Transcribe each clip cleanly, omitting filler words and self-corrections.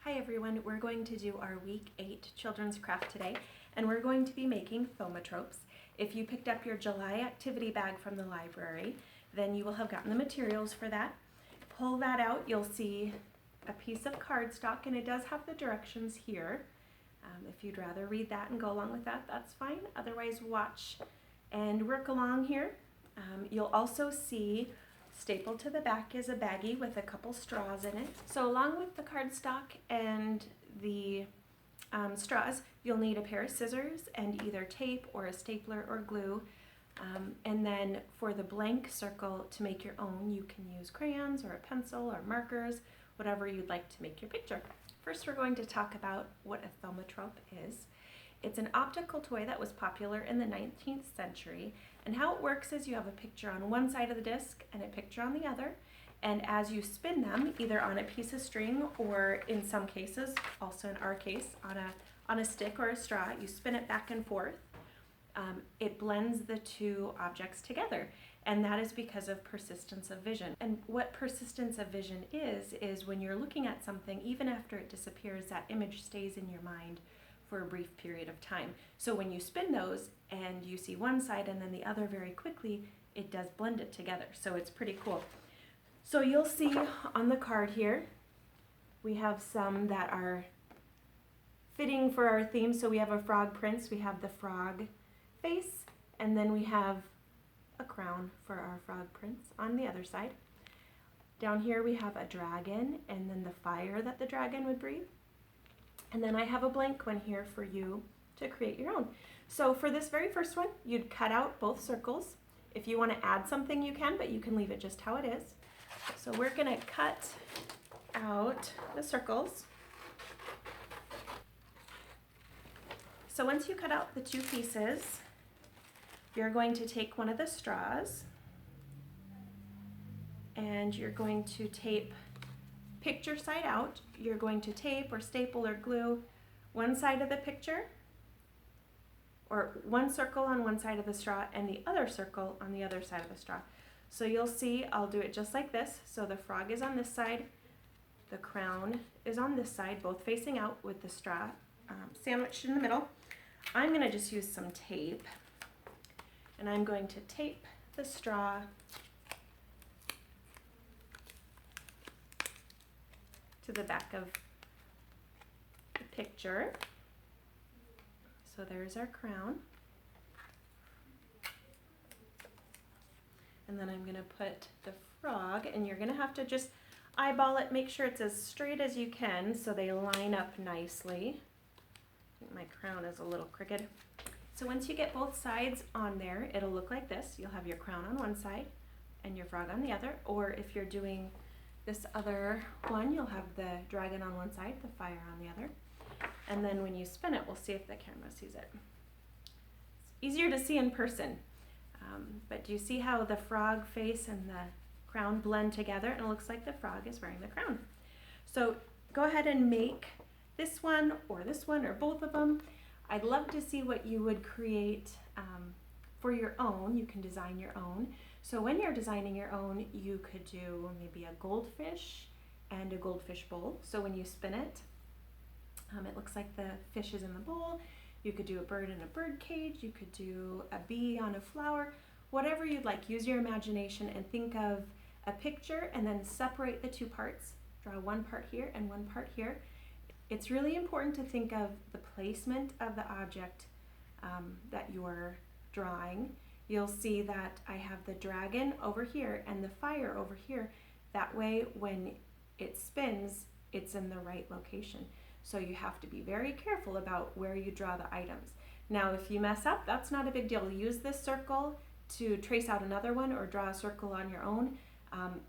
Hi everyone, we're going to do our week 8 children's craft today, and we're going to be making Thaumatropes. If you picked up your July activity bag from the library, then you will have gotten the materials for that. Pull that out, you'll see a piece of cardstock, and it does have the directions here. If you'd rather read that and go along with that, that's fine. Otherwise, watch and work along here. You'll also see stapled to the back is a baggie with a couple straws in it. So along with the cardstock and the straws, you'll need a pair of scissors and either tape or a stapler or glue. And then for the blank circle to make your own, you can use crayons or a pencil or markers, whatever you'd like to make your picture. First, we're going to talk about what a thaumatrope is. It's an optical toy that was popular in the 19th century, and how it works is you have a picture on one side of the disc and a picture on the other, and as you spin them, either on a piece of string or in some cases, also in our case, on a stick or a straw, you spin it back and forth. It blends the two objects together, and that is because of persistence of vision. And what persistence of vision is when you're looking at something, even after it disappears, that image stays in your mind for a brief period of time. So when you spin those and you see one side and then the other very quickly, it does blend it together. So it's pretty cool. So you'll see on the card here, we have some that are fitting for our theme. So we have a frog prince, we have the frog face, and then we have a crown for our frog prince on the other side. Down here we have a dragon and then the fire that the dragon would breathe. And then I have a blank one here for you to create your own. So for this very first one, you'd cut out both circles. If you want to add something, you can, but you can leave it just how it is. So we're going to cut out the circles. So once you cut out the two pieces, you're going to take one of the straws and you're going to tape picture side out. You're going to tape or staple or glue one side of the picture, or one circle on one side of the straw and the other circle on the other side of the straw. So you'll see I'll do it just like this. So the frog is on this side, the crown is on this side, both facing out with the straw sandwiched in the middle. I'm going to just use some tape, and I'm going to tape the straw to the back of the picture. So there's our crown. And then I'm going to put the frog, and you're going to have to just eyeball it, make sure it's as straight as you can so they line up nicely. I think my crown is a little crooked. So once you get both sides on there, it'll look like this. You'll have your crown on one side and your frog on the other, or if you're doing this other one, you'll have the dragon on one side, the fire on the other. And then when you spin it, we'll see if the camera sees it. It's easier to see in person. But do you see how the frog face and the crown blend together? And it looks like the frog is wearing the crown. So go ahead and make this one or both of them. I'd love to see what you would create for your own. You can design your own. So when you're designing your own, you could do maybe a goldfish and a goldfish bowl. So when you spin it, it looks like the fish is in the bowl. You could do a bird in a bird cage. You could do a bee on a flower. Whatever you'd like. Use your imagination and think of a picture and then separate the two parts. Draw one part here and one part here. It's really important to think of the placement of the object that you're drawing. You'll see that I have the dragon over here and the fire over here. That way, when it spins, it's in the right location. So you have to be very careful about where you draw the items. Now, if you mess up, that's not a big deal. Use this circle to trace out another one or draw a circle on your own,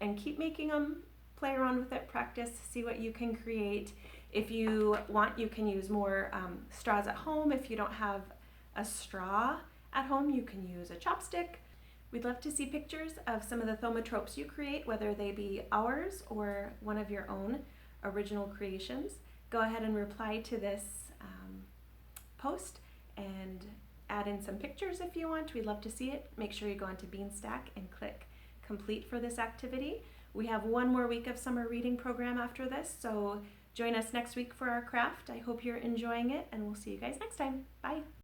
and keep making them. Play around with it, practice, see what you can create. If you want, you can use more straws at home. If you don't have a straw at home, you can use a chopstick. We'd love to see pictures of some of the thaumatropes you create, whether they be ours or one of your own original creations. Go ahead and reply to this post and add in some pictures if you want. We'd love to see it. Make sure you go onto Beanstack and click complete for this activity. We have one more week of summer reading program after this, so Join us next week for our craft. I hope you're enjoying it, and we'll see you guys next time. Bye.